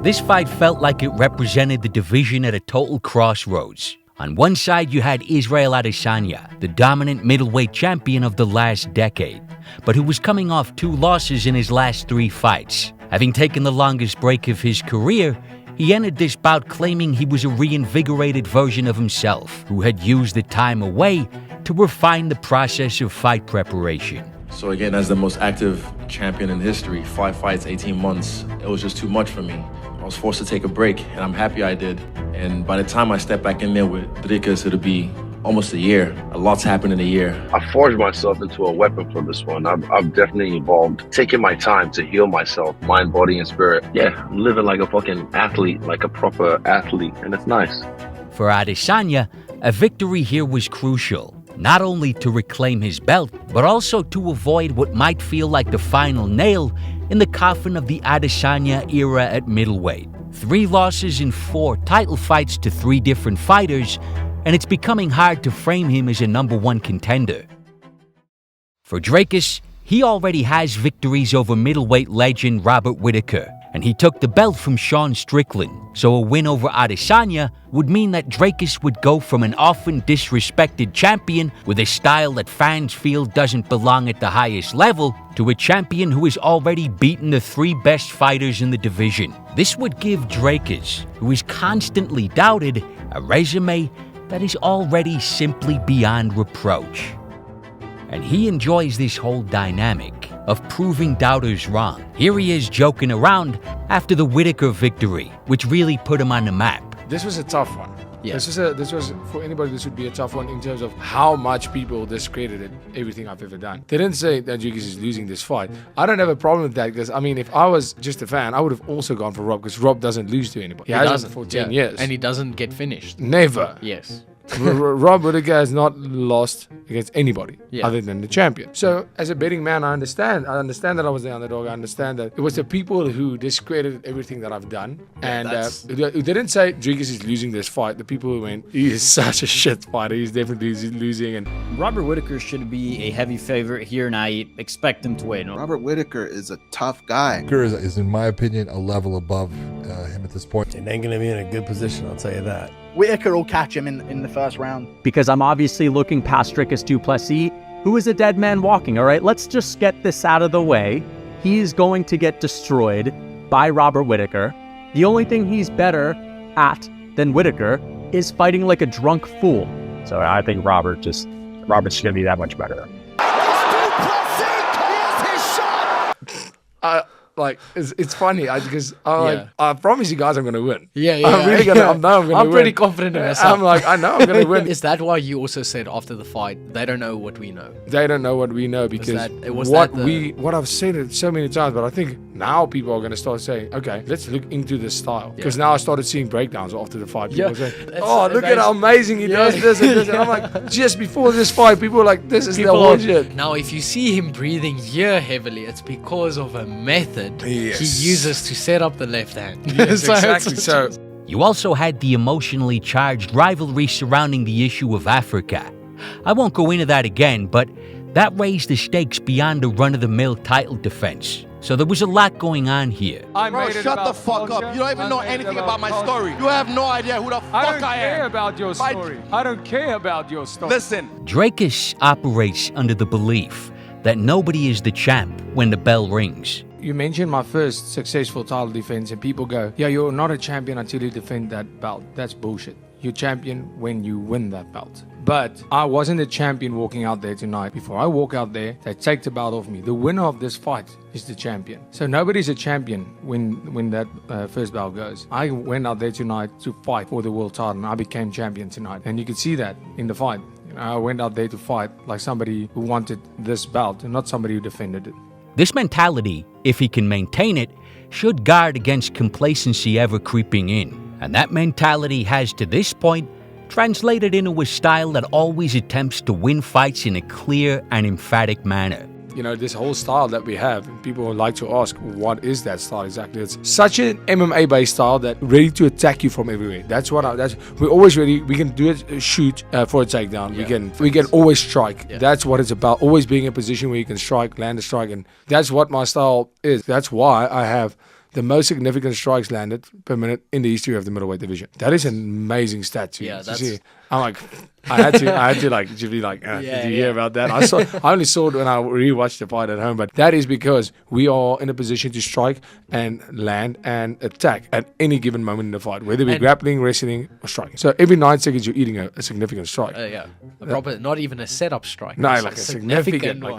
This fight felt like it represented the division at a total crossroads. On one side, you had Israel Adesanya, the dominant middleweight champion of the last decade, but who was coming off 2 losses in his last 3 fights. Having taken the longest break of his career, he entered this bout claiming he was a reinvigorated version of himself, who had used the time away to refine the process of fight preparation. So again, as the most active champion in history, 5 fights, 18 months, it was just too much for me. I was forced to take a break, and I'm happy I did. And by the time I step back in there with Dricus, it'll be almost a year. A lot's happened in a year. I forged myself into a weapon for this one. I've definitely evolved, taking my time to heal myself, mind, body, and spirit. Yeah, I'm living like a fucking athlete, like a proper athlete, and it's nice. For Adesanya, a victory here was crucial, not only to reclaim his belt, but also to avoid what might feel like the final nail in the coffin of the Adesanya era at middleweight. 3 losses in 4 title fights to 3 different fighters, and it's becoming hard to frame him as a #1 contender. For Dricus, he already has victories over middleweight legend Robert Whittaker, and he took the belt from Sean Strickland, so a win over Adesanya would mean that Dricus would go from an often disrespected champion with a style that fans feel doesn't belong at the highest level to a champion who has already beaten the 3 best fighters in the division. This would give Dricus, who is constantly doubted, a resume that is already simply beyond reproach. And he enjoys this whole dynamic of proving doubters wrong. Here he is joking around after the Whittaker victory, which really put him on the map. This was a tough one. Yeah. This was for anybody. This would be a tough one in terms of how much people discredited everything I've ever done. They didn't say that Dricus is losing this fight. I don't have a problem with that because I mean, if I was just a fan, I would have also gone for Rob because Rob doesn't lose to anybody. He hasn't for 10 years, and he doesn't get finished. Never. Yes. Rob Whittaker has not lost against anybody other than the champion. So as a betting man, I understand. I understand that I was the underdog. I understand that it was the people who discredited everything that I've done and who didn't say Dricus is losing this fight. The people who went, he is such a shit fighter. He's definitely losing. And Robert Whittaker should be a heavy favorite here, and I expect him to win. Robert Whittaker is a tough guy. Whittaker is, in my opinion, a level above him at this point. He ain't going to be in a good position, I'll tell you that. Whittaker will catch him in the first round. Because I'm obviously looking past Dricus to Plessis, who is a dead man walking, all right? Let's just get this out of the way. He's going to get destroyed by Robert Whittaker. The only thing he's better at than Whittaker is fighting like a drunk fool. So I think Robert's going to be that much better. Like it's funny because I promise you guys I'm gonna win. Yeah. I'm really gonna. I know I'm gonna win. I'm pretty confident in myself. I'm like, I know I'm gonna win. Is that why you also said after the fight they don't know what we know? They don't know what we know because what I've said it so many times, but I think now people are gonna start saying, okay, let's look into this style because now I started seeing breakdowns after the fight. People say, oh, look at how amazing he does this and this. And I'm like, just before this fight, people were like, this is the bullshit. Now, if you see him breathing here heavily, it's because of a method he uses to set up the left hand. Yes, exactly. So you also had the emotionally charged rivalry surrounding the issue of Africa. I won't go into that again, but that raised the stakes beyond a run-of-the-mill title defense. So there was a lot going on here. Bro, shut the fuck up. You don't even know anything about my story. You have no idea who the fuck I am. I don't care about your story. I don't care about your story. Listen. Dricus operates under the belief that nobody is the champ when the bell rings. You mentioned my first successful title defense and people go, yeah, you're not a champion until you defend that belt. That's bullshit. You're champion when you win that belt. But I wasn't a champion walking out there tonight. Before I walk out there, they take the belt off me. The winner of this fight is the champion. So nobody's a champion when that first bell goes. I went out there tonight to fight for the world title and I became champion tonight. And you can see that in the fight. I went out there to fight like somebody who wanted this belt and not somebody who defended it. This mentality, if he can maintain it, should guard against complacency ever creeping in. And that mentality has, to this point, translated into a style that always attempts to win fights in a clear and emphatic manner. You know, this whole style that we have, people would like to ask, what is that style exactly? It's such an MMA-based style that ready to attack you from everywhere. We're always ready. We can do it, shoot for a takedown. Yeah. We can always strike. Yeah. That's what it's about. Always being in a position where you can strike, land a strike, and that's what my style is. That's why I have the most significant strikes landed per minute in the history of the middleweight division. That is an amazing stat to see. I'm like, I had to like, to be like, did you hear about that? I only saw it when I rewatched the fight at home, but that is because we are in a position to strike and land and attack at any given moment in the fight, whether we're grappling, wrestling, or striking. So every 9 seconds you're eating a significant strike. Proper, not even a setup strike. No, like a significant one.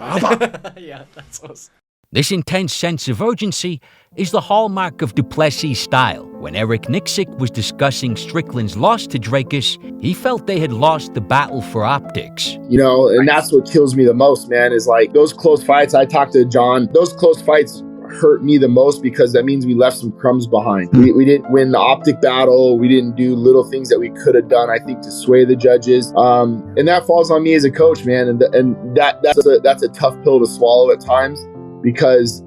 Yeah, that's awesome. This intense sense of urgency is the hallmark of du Plessis' style. When Eric Nixick was discussing Strickland's loss to Dricus, he felt they had lost the battle for optics. You know, and that's what kills me the most, man, is like those close fights. I talked to John. Those close fights hurt me the most because that means we left some crumbs behind. We didn't win the optic battle. We didn't do little things that we could have done, I think, to sway the judges. And that falls on me as a coach, man. And that's a tough pill to swallow at times. Because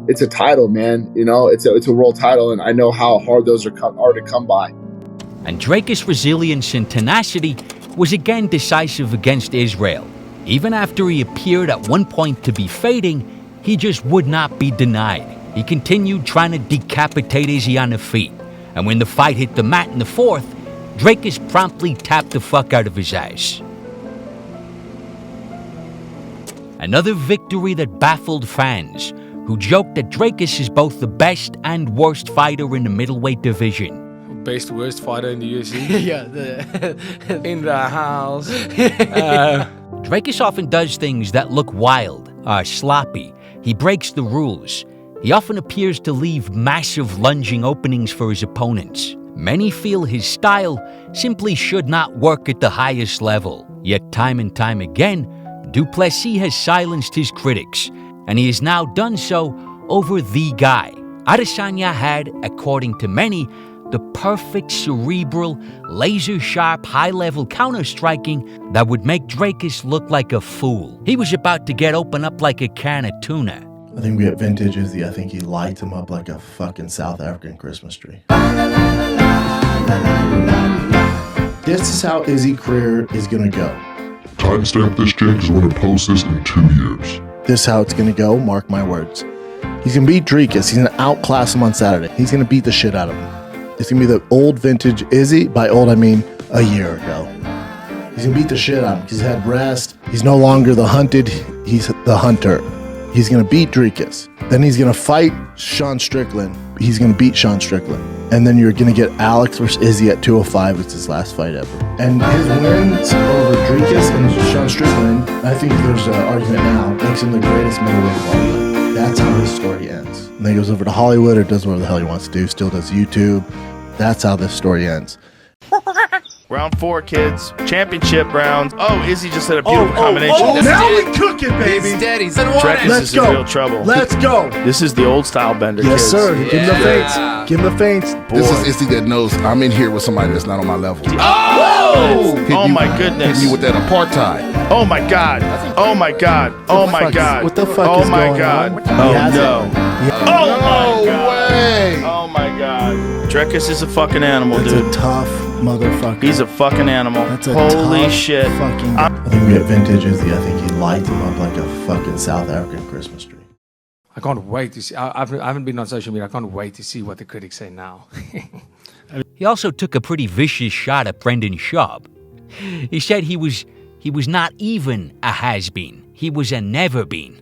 it's a title, man. You know, it's a world title, and I know how hard those are to come by. And Dricus' resilience and tenacity was again decisive against Israel. Even after he appeared at one point to be fading, he just would not be denied. He continued trying to decapitate Izzy on the feet. And when the fight hit the mat in the fourth, Dricus promptly tapped the fuck out of his ass. Another victory that baffled fans, who joked that Dricus is both the best and worst fighter in the middleweight division. Best, worst fighter in the UFC? In the house. Dricus often does things that look wild, are sloppy. He breaks the rules. He often appears to leave massive lunging openings for his opponents. Many feel his style simply should not work at the highest level. Yet time and time again, du Plessis has silenced his critics, and he has now done so over the guy. Adesanya had, according to many, the perfect cerebral, laser-sharp, high-level counter-striking that would make Dricus look like a fool. He was about to get open up like a can of tuna. I think we have vintage Izzy. I think he lights him up like a fucking South African Christmas tree. This is how Izzy's career is gonna go. Timestamp this, Jake, because I'm going to post this in 2 years. This is how it's going to go, mark my words. He's going to beat Dricus. He's going to outclass him on Saturday. He's going to beat the shit out of him. It's going to be the old vintage Izzy. By old, I mean a year ago. He's going to beat the shit out of him because he's had rest. He's no longer the hunted. He's the hunter. He's going to beat Dricus. Then he's going to fight Sean Strickland. He's going to beat Sean Strickland. And then you're going to get Alex versus Izzy at 205. It's his last fight ever. And his wins over Dricus and Sean Strickland, I think there's an argument now, makes him the greatest middleweight of all time. That's how his story ends. And then he goes over to Hollywood or does whatever the hell he wants to do, still does YouTube. That's how this story ends. Round 4, kids. Championship rounds. Oh, Izzy just had a beautiful combination. Now we cook it, baby. He's dead. He's in Dricus is in real trouble. Let's go. This is the old style bender, Yes, kids. sir. Give him the feints. Give him the feints. This is Izzy that knows I'm in here with somebody that's not on my level. Oh! Oh my goodness. Hit me with that apartheid. Oh my god. Oh my god. Oh my god. What the fuck oh is my going god. on? Oh no. Oh my god. Way. Oh my god. Dricus is a fucking animal, That's dude. a tough motherfucker. He's a fucking animal. That's a Holy tough shit. Fucking I think we have vintage Izzy. I think he lights him up like a fucking South African Christmas tree. I can't wait to see. I haven't been on social media. I can't wait to see what the critics say now. He also took a pretty vicious shot at Brendan Schaub. He said he was not even a has-been. He was a never-been.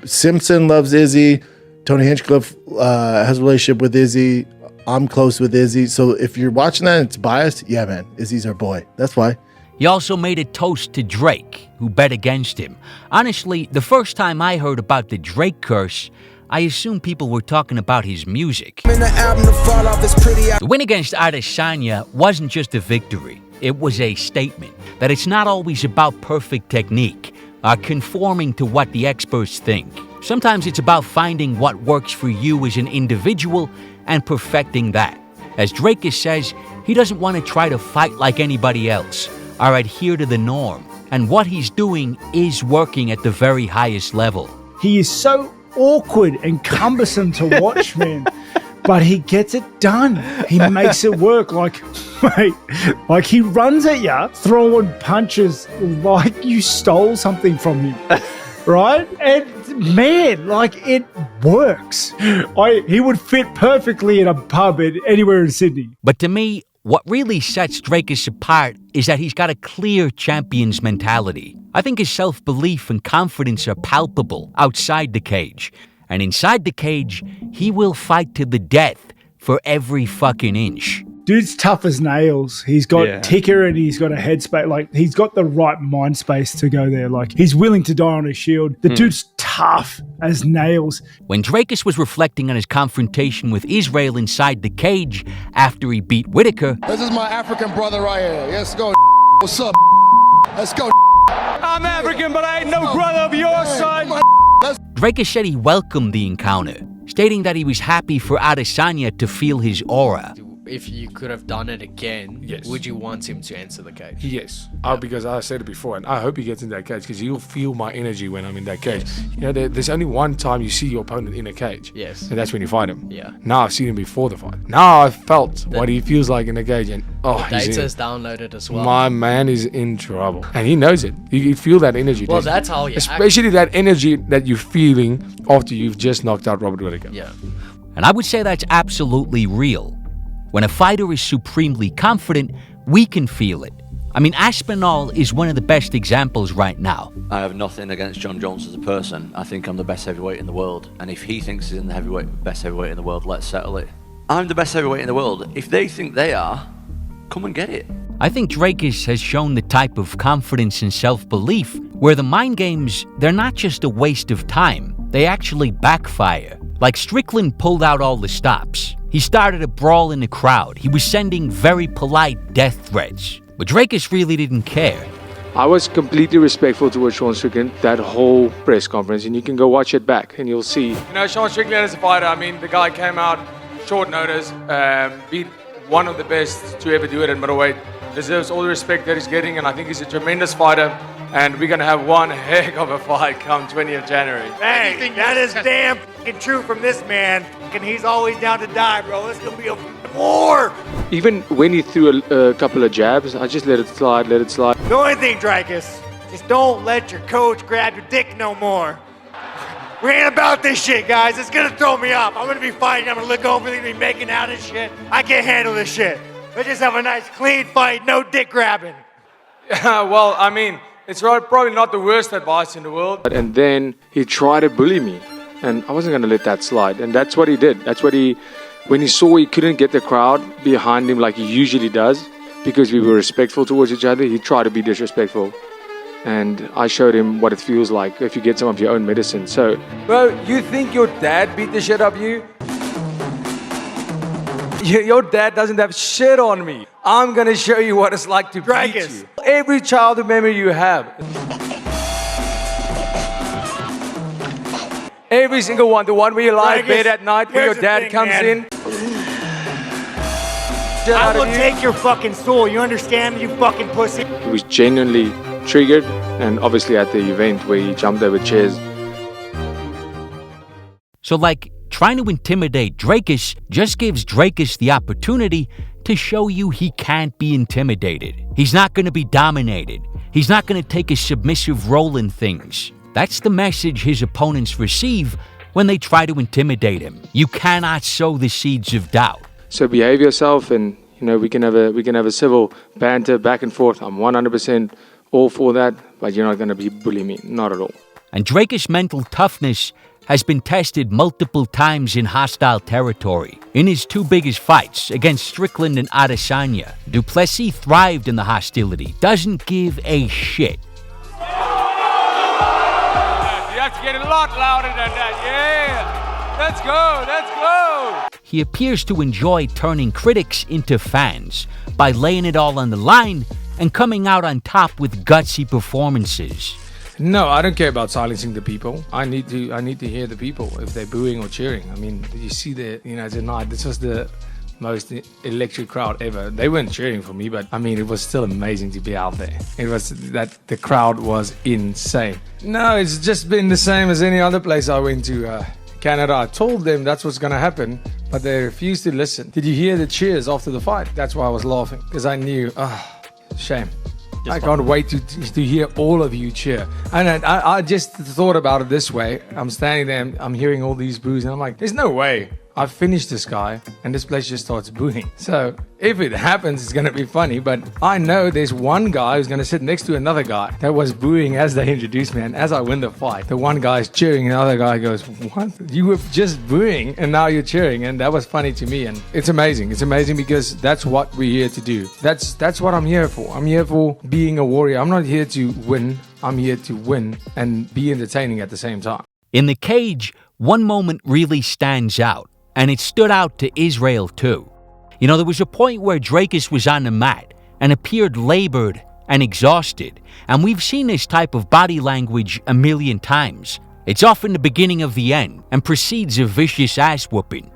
Simpson loves Izzy. Tony Hinchcliffe has a relationship with Izzy. I'm close with Izzy. So if you're watching that and it's biased, yeah, man, Izzy's our boy. That's why. He also made a toast to Drake, who bet against him. Honestly, the first time I heard about the Drake curse, I assumed people were talking about his music. The win against Adesanya wasn't just a victory. It was a statement that it's not always about perfect technique, conforming to what the experts think. Sometimes it's about finding what works for you as an individual and perfecting that. As Dricus says, he doesn't want to try to fight like anybody else or adhere to the norm. And what he's doing is working at the very highest level. He is so awkward and cumbersome to watch, man. But he gets it done. He makes it work. Like, mate, like he runs at you, throwing punches like you stole something from him. right? And man, like, it works. He would fit perfectly in a pub anywhere in Sydney. But to me, what really sets Dricus apart is that he's got a clear champion's mentality. I think his self-belief and confidence are palpable outside the cage. And inside the cage, he will fight to the death for every fucking inch. Dude's tough as nails. He's got ticker and he's got a headspace. Like, he's got the right mind space to go there. Like, he's willing to die on his shield. The dude's tough as nails. When Dricus was reflecting on his confrontation with Israel inside the cage after he beat Whitaker, This is my African brother right here. Let's go. What's up? Let's go. I'm African, but I ain't no brother of yours, son. Dricus said he welcomed the encounter, stating that he was happy for Adesanya to feel his aura. If you could have done it again, would you want him to enter the cage? Yes, because I said it before, and I hope he gets in that cage because you'll feel my energy when I'm in that cage. You know, there's only one time you see your opponent in a cage, and that's when you fight him. Yeah. Now I've seen him before the fight. Now I've felt what he feels like in a cage, and Data's downloaded as well. My man is in trouble, and he knows it. You feel that energy. Well, that's how you especially that energy that you're feeling after you've just knocked out Robert Whitaker. Yeah. And I would say that's absolutely real. When a fighter is supremely confident, we can feel it. I mean, Aspinall is one of the best examples right now. I have nothing against John Jones as a person. I think I'm the best heavyweight in the world. And if he thinks he's in the best heavyweight in the world, let's settle it. I'm the best heavyweight in the world. If they think they are, come and get it. I think Dricus has shown the type of confidence and self-belief where the mind games, they're not just a waste of time. They actually backfire. Like Strickland pulled out all the stops. He started a brawl in the crowd. He was sending very polite death threats. But Dricus really didn't care. I was completely respectful towards Sean Strickland that whole press conference, and you can go watch it back and you'll see. You know, Sean Strickland is a fighter. I mean, the guy came out short notice, beat one of the best to ever do it at middleweight. Deserves all the respect that he's getting, and I think he's a tremendous fighter. And we're going to have one heck of a fight come 20th January. Hey, that is damn fucking true from this man. And he's always down to die, bro. It's going to be a war. Even when he threw a couple of jabs, I just let it slide. The only thing, Dricus, just don't let your coach grab your dick no more. We ain't about this shit, guys. It's going to throw me off. I'm going to be fighting. I'm going to look over. They're going to be making out and shit. I can't handle this shit. Let's just have a nice, clean fight. No dick grabbing. Well, I mean, it's probably not the worst advice in the world. And then he tried to bully me, and I wasn't going to let that slide. And that's what he did. When he saw he couldn't get the crowd behind him like he usually does, because we were respectful towards each other, he tried to be disrespectful. And I showed him what it feels like if you get some of your own medicine. So, Bro, you think your dad beat the shit out of you? Your dad doesn't have shit on me. I'm going to show you what it's like to beat you. Every childhood memory you have. Every single one. The one where you lie in bed at night, where your dad comes in. I will take your fucking soul. You understand me, you fucking pussy? He was genuinely triggered, and obviously at the event where he jumped over chairs. So like, trying to intimidate Dricus just gives Dricus the opportunity to show you he can't be intimidated. He's not going to be dominated. He's not going to take a submissive role in things. That's the message his opponents receive when they try to intimidate him. You cannot sow the seeds of doubt. So behave yourself, and we can have a civil banter back and forth. I'm 100% all for that, but you're not going to be bullying me, not at all. And Dricus' mental toughness has been tested multiple times in hostile territory. In his two biggest fights against Strickland and Adesanya, du Plessis thrived in the hostility, doesn't give a shit. You have to get a lot louder than that, yeah! Let's go! He appears to enjoy turning critics into fans by laying it all on the line and coming out on top with gutsy performances. No, I don't care about silencing the people. I need to hear the people if they're booing or cheering. I mean, you see tonight, this was the most electric crowd ever. They weren't cheering for me, but I mean, it was still amazing to be out there. It was that the crowd was insane. No, it's just been the same as any other place I went to. Canada. I told them that's what's going to happen, but they refused to listen. Did you hear the cheers after the fight? That's why I was laughing, because I knew, shame. I can't wait to hear all of you cheer. And I just thought about it this way. I'm standing there, I'm hearing all these boos, and I'm like, there's no way I've finished this guy, and this place just starts booing. So if it happens, it's going to be funny, but I know there's one guy who's going to sit next to another guy that was booing as they introduced me, and as I win the fight, the one guy's cheering, and the other guy goes, what? You were just booing, and now you're cheering, and that was funny to me, and it's amazing. It's amazing because that's what we're here to do. That's what I'm here for. I'm here for being a warrior. I'm not here to win. I'm here to win and be entertaining at the same time. In the cage, one moment really stands out. And it stood out to Israel too. You know, there was a point where Dricus was on the mat and appeared labored and exhausted. And we've seen this type of body language a million times. It's often the beginning of the end and precedes a vicious ass whooping.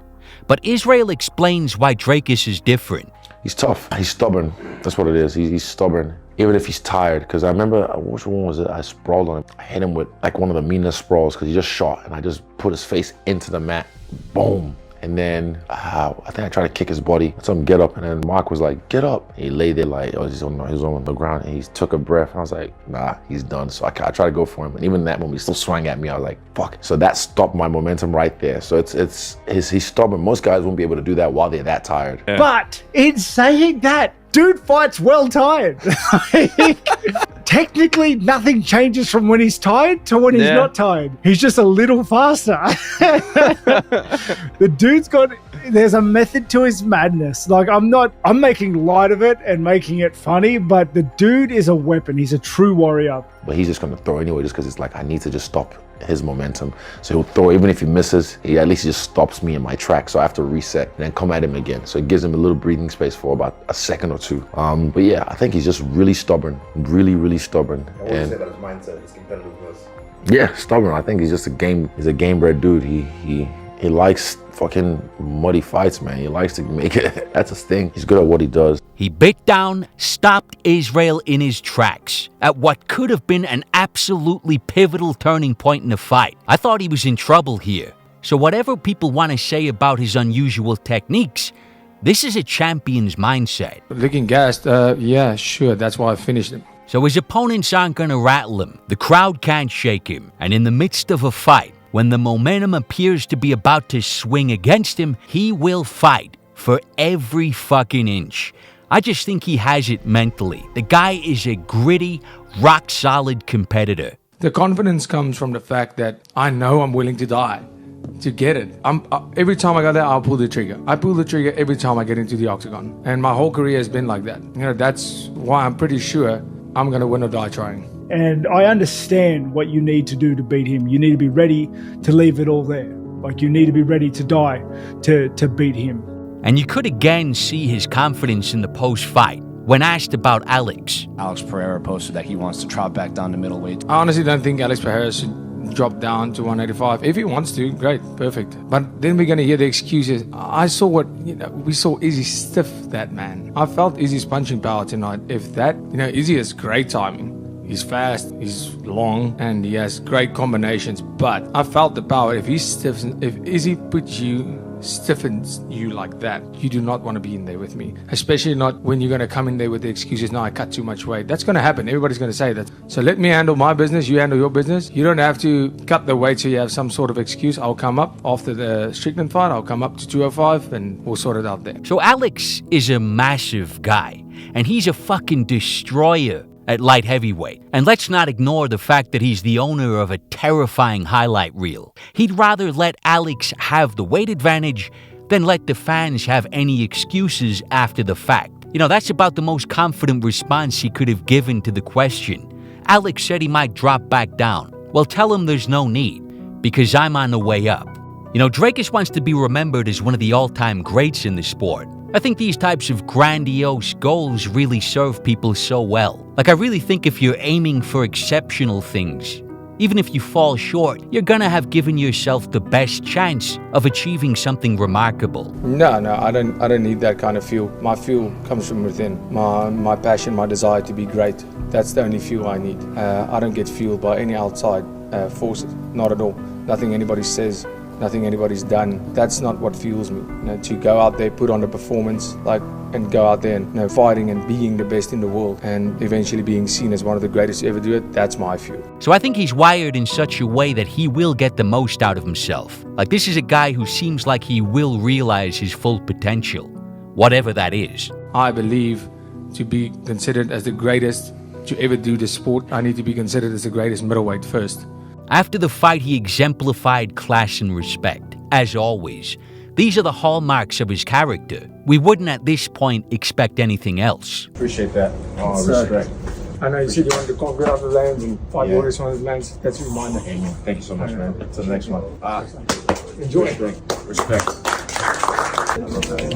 But Israel explains why Dricus is different. He's tough. He's stubborn. That's what it is. He's stubborn. Even if he's tired. Because I remember, which one was it? I sprawled on him. I hit him with like one of the meanest sprawls because he just shot. And I just put his face into the mat. Boom. And then I think I tried to kick his body. I told him get up, and then Mark was like, get up. He lay there like, oh, he's on the ground, and he took a breath. I was like, nah, he's done. So I tried to go for him, and even that moment, he still swung at me. I was like, fuck. So that stopped my momentum right there. So he's stubborn. Most guys won't be able to do that while they're that tired. Yeah. But in saying that, dude fights well tired. Technically, nothing changes from when he's tired to when he's not tired. He's just a little faster. The dude's there's a method to his madness. Like, I'm making light of it and making it funny, but the dude is a weapon. He's a true warrior. But he's just going to throw anyway, just because it's like, I need to just stop his momentum. So he'll throw, even if he misses, at least he just stops me in my track. So I have to reset and then come at him again. So it gives him a little breathing space for about a second or two. But yeah, I think he's just really stubborn, really, really stubborn. And what do you say about his mindset, his competitiveness? Yeah, stubborn. I think he's just he's a game-bred dude. He likes fucking muddy fights, man. He likes to make it. That's his thing. He's good at what he does. He bit down, stopped Israel in his tracks at what could have been an absolutely pivotal turning point in the fight. I thought he was in trouble here. So whatever people want to say about his unusual techniques, this is a champion's mindset. Looking gassed, yeah, sure. That's why I finished him. So his opponents aren't going to rattle him. The crowd can't shake him. And in the midst of a fight, when the momentum appears to be about to swing against him, he will fight for every fucking inch. I just think he has it mentally. The guy is a gritty, rock-solid competitor. The confidence comes from the fact that I know I'm willing to die to get it. Every time I go there, I'll pull the trigger. I pull the trigger every time I get into the octagon. And my whole career has been like that. You know, that's why I'm pretty sure I'm going to win or die trying. And I understand what you need to do to beat him. You need to be ready to leave it all there. Like, you need to be ready to die to beat him. And you could again see his confidence in the post-fight when asked about Alex. Alex Pereira posted that he wants to drop back down to middleweight. I honestly don't think Alex Pereira should drop down to 185. If he wants to, great, perfect. But then we're going to hear the excuses. I saw we saw Izzy stiff that man. I felt Izzy's punching power tonight. If that, Izzy has great timing. He's fast, he's long, and he has great combinations. But I felt the power. If Izzy stiffens you like that, you do not want to be in there with me. Especially not when you're going to come in there with the excuses, no, I cut too much weight. That's going to happen. Everybody's going to say that. So let me handle my business, you handle your business. You don't have to cut the weight so you have some sort of excuse. I'll come up after the Strickland fight, I'll come up to 205 and we'll sort it out there. So Alex is a massive guy, and he's a fucking destroyer at light heavyweight. And let's not ignore the fact that he's the owner of a terrifying highlight reel. He'd rather let Alex have the weight advantage than let the fans have any excuses after the fact. That's about the most confident response he could have given to the question. Alex said he might drop back down. Well, tell him there's no need, because I'm on the way up. Dricus wants to be remembered as one of the all-time greats in the sport. I think these types of grandiose goals really serve people so well. I really think if you're aiming for exceptional things, even if you fall short, you're gonna have given yourself the best chance of achieving something remarkable. No, I don't need that kind of fuel. My fuel comes from within. My passion, my desire to be great. That's the only fuel I need. I don't get fueled by any outside forces, not at all. Nothing anybody says, nothing anybody's done. That's not what fuels me. To go out there, put on a performance, like and go out there and fighting and being the best in the world and eventually being seen as one of the greatest to ever do it. That's my fuel. So I think he's wired in such a way that he will get the most out of himself. Like, this is a guy who seems like he will realize his full potential, whatever that is. I believe to be considered as the greatest to ever do the sport, I need to be considered as the greatest middleweight first. After the fight, he exemplified class and respect, as always. These are the hallmarks of his character. We wouldn't at this point expect anything else. Appreciate that. Respect. I know you said you wanted to conquer other lands and fight warriors from other lands. That's a reminder. Thank you so much, man. Until the next one. Enjoy. Respect.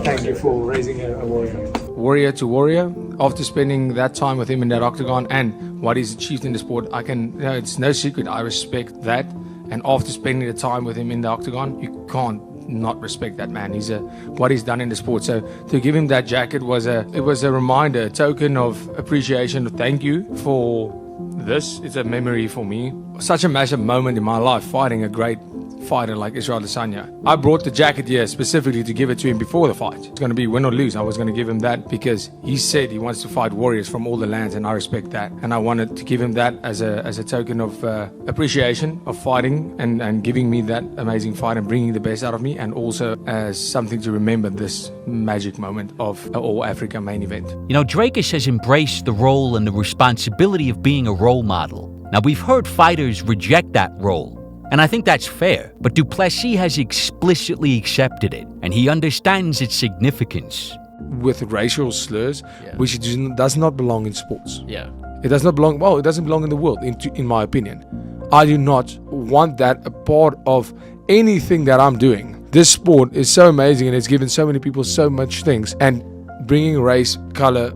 Thank you for raising a warrior. Warrior to warrior, after spending that time with him in that octagon and what he's achieved in the sport, it's no secret, I respect that. And after spending the time with him in the octagon, you can't not respect that man. What he's done in the sport. So to give him that jacket was a reminder, a token of appreciation. Thank you for this. It's a memory for me. Such a massive moment in my life, fighting a great fighter like Israel Adesanya. I brought the jacket here specifically to give it to him before the fight. It's going to be win or lose. I was going to give him that because he said he wants to fight warriors from all the lands, and I respect that. And I wanted to give him that as a token of appreciation of fighting and giving me that amazing fight and bringing the best out of me, and also as something to remember this magic moment of an All-Africa main event. You know, Dricus has embraced the role and the responsibility of being a role model. Now, we've heard fighters reject that role, and I think that's fair, but du Plessis has explicitly accepted it, and he understands its significance. With racial slurs, which does not belong in sports. Yeah. It does not belong, it doesn't belong in the world, in my opinion. I do not want that a part of anything that I'm doing. This sport is so amazing, and it's given so many people so much things, and bringing race, color,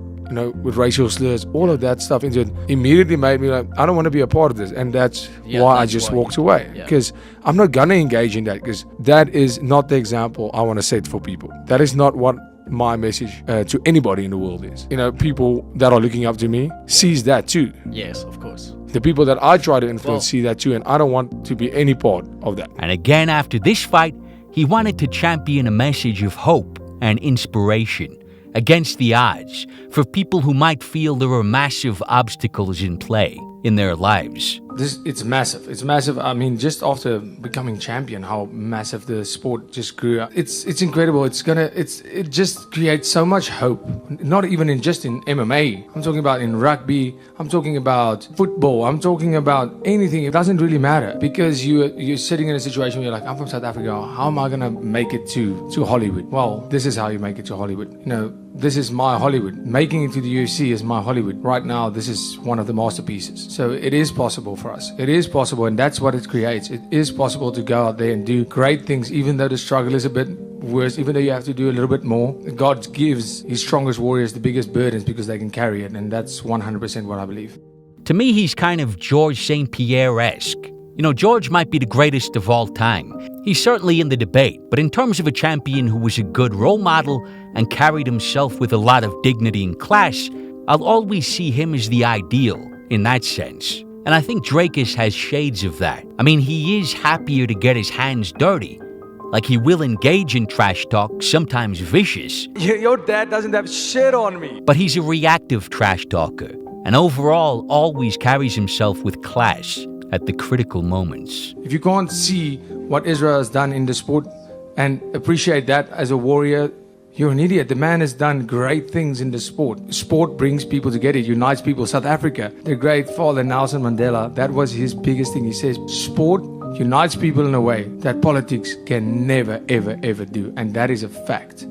with racial slurs, all of that stuff into it immediately made me like, I don't want to be a part of this. And that's why I just walked away. Because I'm not going to engage in that, because that is not the example I want to set for people. That is not what my message to anybody in the world is. People that are looking up to me sees that too. Yes, of course. The people that I try to influence see that too, and I don't want to be any part of that. And again, after this fight, he wanted to champion a message of hope and inspiration against the odds for people who might feel there are massive obstacles in play in their lives. It's massive. It's massive. I mean, just after becoming champion, how massive the sport just grew. It's incredible. It just creates so much hope. Not even in MMA. I'm talking about in rugby. I'm talking about football. I'm talking about anything. It doesn't really matter, because you're sitting in a situation where you're like, I'm from South Africa. How am I gonna make it to Hollywood? Well, this is how you make it to Hollywood. This is my Hollywood. Making it to the UFC is my Hollywood. Right now, this is one of the masterpieces. So it is possible for us. It is possible, and that's what it creates. It is possible to go out there and do great things, even though the struggle is a bit worse, even though you have to do a little bit more. God gives his strongest warriors the biggest burdens because they can carry it, and that's 100% what I believe. To me, he's kind of George St. Pierre-esque. George might be the greatest of all time. He's certainly in the debate, but in terms of a champion who was a good role model and carried himself with a lot of dignity and class, I'll always see him as the ideal in that sense. And I think Dricus has shades of that. I mean, he is happier to get his hands dirty. Like, he will engage in trash talk, sometimes vicious. Your dad doesn't have shit on me. But he's a reactive trash talker, and overall always carries himself with class at the critical moments. If you can't see what Israel has done in the sport and appreciate that as a warrior, you're an idiot. The man has done great things in the sport. Sport brings people together, unites people. South Africa, the great father Nelson Mandela, that was his biggest thing. He says, sport unites people in a way that politics can never, ever, ever do. And that is a fact.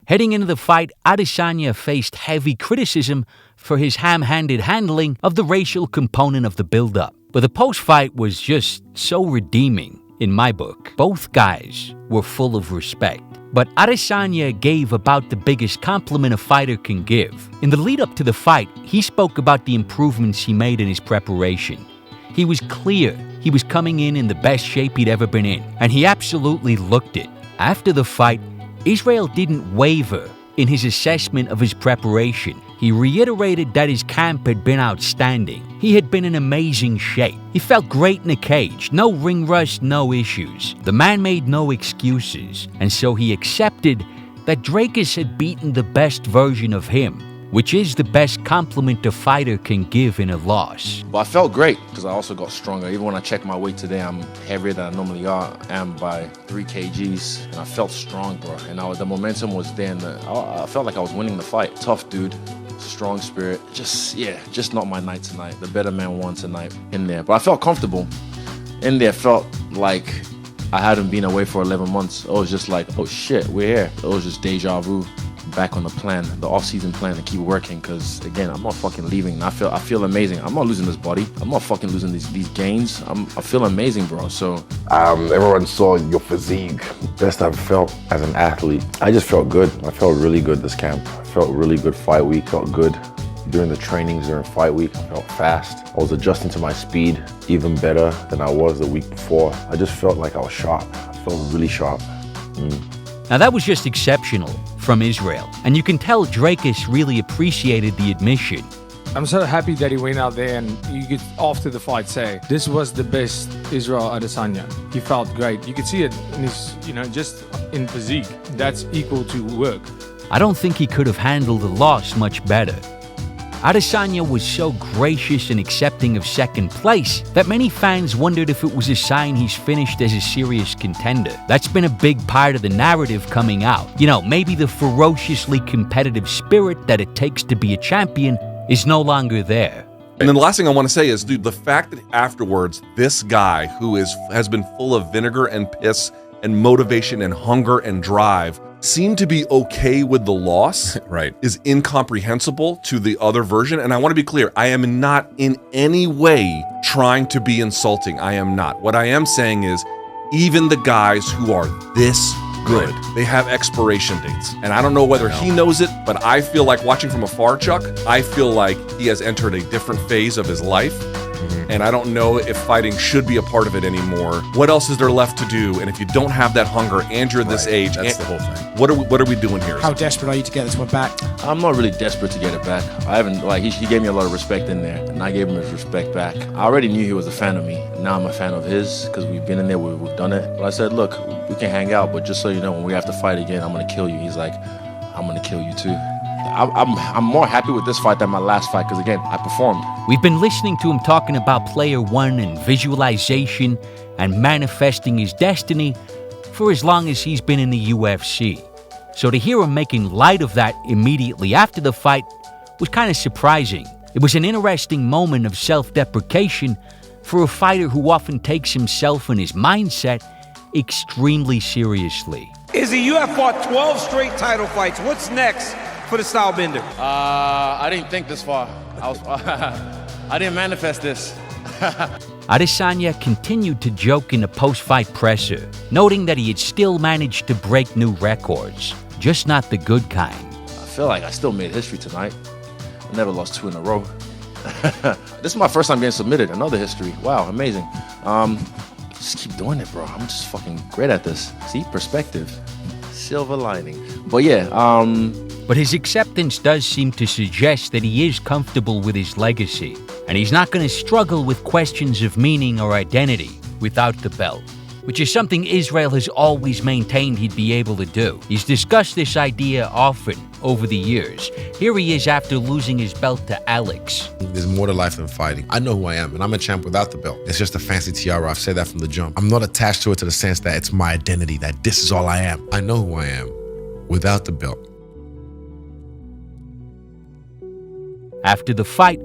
Heading into the fight, Adesanya faced heavy criticism for his ham-handed handling of the racial component of the build-up. But the post-fight was just so redeeming, in my book. Both guys were full of respect. But Adesanya gave about the biggest compliment a fighter can give. In the lead-up to the fight, he spoke about the improvements he made in his preparation. He was clear he was coming in the best shape he'd ever been in, and he absolutely looked it. After the fight, Israel didn't waver in his assessment of his preparation. he reiterated that his camp had been outstanding. He had been in amazing shape. He felt great in the cage. No ring rust, no issues. The man made no excuses. And so he accepted that Dricus had beaten the best version of him, which is the best compliment a fighter can give in a loss. But I felt great because I also got stronger. Even when I checked my weight today, I'm heavier than I normally am by 3 kgs. And I felt strong, bro. And the momentum was there. And I felt like I was winning the fight. Tough dude, strong spirit. Just not my night tonight. The better man won tonight in there. But I felt comfortable. In there, felt like I hadn't been away for 11 months. It was just like, oh shit, we're here. It was just deja vu. Back on the plan, the off-season plan to keep working, because again, I'm not fucking leaving. I feel amazing. I'm not losing this body. I'm not fucking losing these gains. I feel amazing, bro. So everyone saw your physique. Best I've felt as an athlete. I just felt good. I felt really good this camp. I felt really good fight week. Felt good during the trainings during fight week. I felt fast. I was adjusting to my speed even better than I was the week before. I just felt like I was sharp. I felt really sharp. Now that was just exceptional from Israel, and you can tell Dricus really appreciated the admission. I'm so happy that he went out there and you could, after the fight, say, this was the best Israel Adesanya. He felt great. You could see it in his, just in physique. That's equal to work. I don't think he could have handled the loss much better. Adesanya was so gracious and accepting of second place that many fans wondered if it was a sign he's finished as a serious contender. That's been a big part of the narrative coming out. Maybe the ferociously competitive spirit that it takes to be a champion is no longer there. And then the last thing I want to say is, dude, the fact that afterwards, this guy who has been full of vinegar and piss and motivation and hunger and drive seemed to be okay with the loss right, is incomprehensible to the other version. And I want to be clear, I am not in any way trying to be insulting. I am not. What I am saying is, even the guys who are this good, they have expiration dates. And I don't know whether he knows it, but I feel like watching from afar, Chuck, I feel like he has entered a different phase of his life. And I don't know if fighting should be a part of it anymore. What else is there left to do? And if you don't have that hunger and you're this age, that's the whole thing. What are we doing here? How desperate are you to get this one back? I'm not really desperate to get it back. I haven't, he gave me a lot of respect in there, and I gave him his respect back. I already knew he was a fan of me. Now I'm a fan of his, because we've been in there, we've done it. But I said, look, we can hang out, but just so you know, when we have to fight again, I'm going to kill you. He's like, I'm going to kill you too. I'm more happy with this fight than my last fight, because again, I performed. We've been listening to him talking about Player One and visualization and manifesting his destiny for as long as he's been in the UFC. So to hear him making light of that immediately after the fight was kind of surprising. It was an interesting moment of self-deprecation for a fighter who often takes himself and his mindset extremely seriously. Izzy, you have fought 12 straight title fights. What's next for the style bender? I didn't think this far. I didn't manifest this. Adesanya continued to joke in the post-fight presser, noting that he had still managed to break new records, just not the good kind. I feel like I still made history tonight. I never lost 2 in a row. This is my first time getting submitted. Another history. Wow, amazing. Just keep doing it, bro. I'm just fucking great at this. See, perspective. Silver lining. But yeah, But his acceptance does seem to suggest that he is comfortable with his legacy, and he's not going to struggle with questions of meaning or identity without the belt, which is something Israel has always maintained he'd be able to do. He's discussed this idea often over the years. Here he is after losing his belt to Alex. There's more to life than fighting. I know who I am, and I'm a champ without the belt. It's just a fancy tiara. I've said that from the jump. I'm not attached to it to the sense that it's my identity, that this is all I am. I know who I am without the belt. After the fight,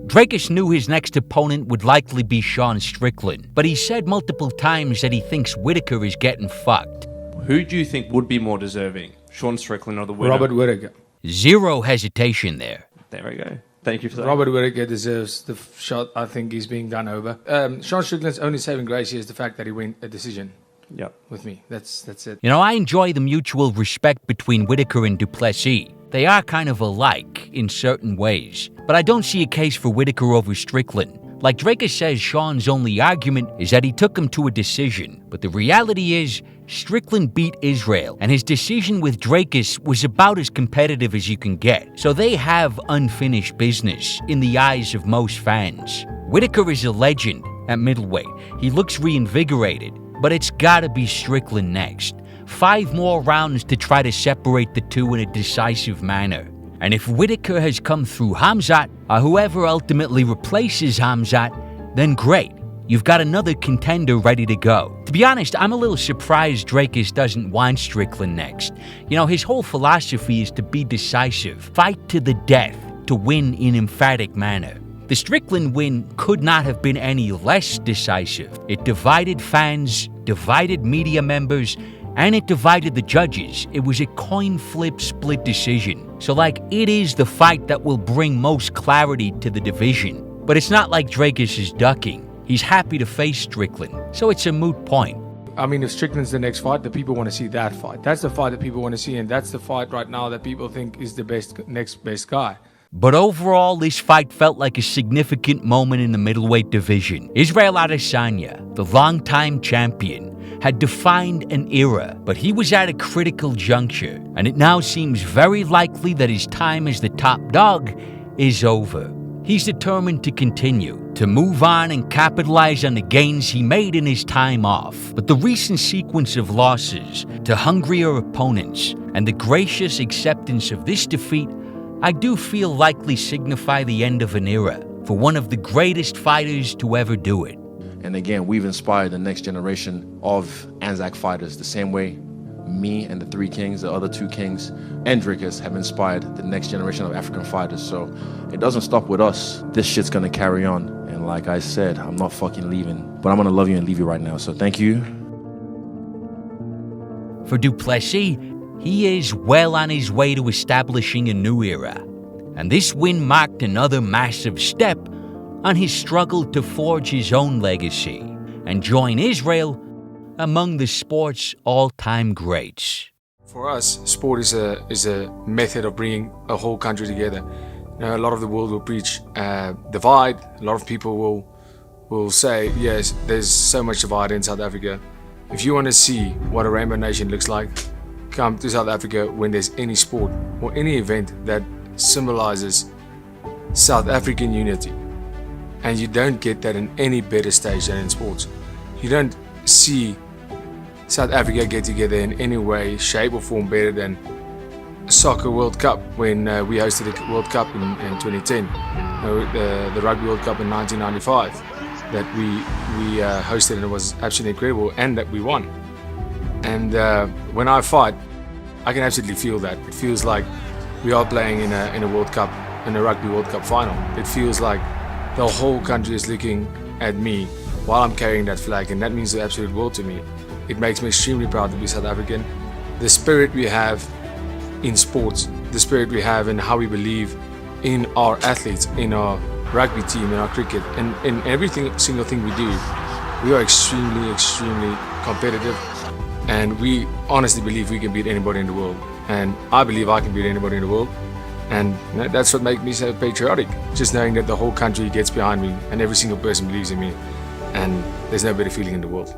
Dricus knew his next opponent would likely be Sean Strickland, but he said multiple times that he thinks Whittaker is getting fucked. Who do you think would be more deserving, Sean Strickland or the winner? Robert Whittaker. Zero hesitation there. There we go. Thank you for that. Robert Whittaker deserves the shot. I think he's being done over. Sean Strickland's only saving grace here is the fact that he won a decision. Yeah, with me. That's it. You know, I enjoy the mutual respect between Whittaker and Plessis. They are kind of alike in certain ways, but I don't see a case for Whittaker over Strickland. Like Dricus says, Sean's only argument is that he took him to a decision, but the reality is Strickland beat Israel, and his decision with Dricus was about as competitive as you can get, so they have unfinished business in the eyes of most fans. Whittaker is a legend at middleweight. He looks reinvigorated, but it's gotta be Strickland next. 5 more rounds to try to separate the two in a decisive manner. And if Whittaker has come through Hamzat, or whoever ultimately replaces Hamzat, then great. You've got another contender ready to go. To be honest, I'm a little surprised Dricus doesn't want Strickland next. You know, his whole philosophy is to be decisive, fight to the death, to win in emphatic manner. The Strickland win could not have been any less decisive. It divided fans, divided media members, and it divided the judges. It was a coin flip split decision. So it is the fight that will bring most clarity to the division. But it's not like Dricus is ducking. He's happy to face Strickland, so it's a moot point. I mean, if Strickland's the next fight, the people want to see that fight. That's the fight that people want to see, and that's the fight right now that people think is the next best guy. But overall, this fight felt like a significant moment in the middleweight division. Israel Adesanya, the longtime champion, had defined an era, but he was at a critical juncture, and it now seems very likely that his time as the top dog is over. He's determined to continue, to move on and capitalize on the gains he made in his time off. But the recent sequence of losses to hungrier opponents and the gracious acceptance of this defeat, I do feel likely signify the end of an era for one of the greatest fighters to ever do it. And again, we've inspired the next generation of Anzac fighters the same way me and the 3 kings, the other 2 kings, and Dricus have inspired the next generation of African fighters. So it doesn't stop with us. This shit's gonna carry on. And like I said, I'm not fucking leaving, but I'm gonna love you and leave you right now. So thank you. For du Plessis, he is well on his way to establishing a new era. And this win marked another massive step on his struggle to forge his own legacy and join Israel among the sport's all-time greats. For us, sport is a method of bringing a whole country together. You know, a lot of the world will preach divide. A lot of people will say, yes, there's so much divide in South Africa. If you want to see what a rainbow nation looks like, come to South Africa when there's any sport or any event that symbolizes South African unity. And you don't get that in any better stage than in sports. You don't see South Africa get together in any way, shape or form better than Soccer World Cup when we hosted the World Cup in 2010, the Rugby World Cup in 1995 that we hosted, and it was absolutely incredible, and that we won. And when I fight, I can absolutely feel that. It feels like we are playing in a World Cup, in a Rugby World Cup final. It feels like the whole country is looking at me while I'm carrying that flag, and that means the absolute world to me. It makes me extremely proud to be South African. The spirit we have in sports, the spirit we have in how we believe in our athletes, in our rugby team, in our cricket, and in every single thing we do, we are extremely, extremely competitive, and we honestly believe we can beat anybody in the world. And I believe I can beat anybody in the world. And that's what makes me so patriotic, just knowing that the whole country gets behind me and every single person believes in me. And there's no better feeling in the world.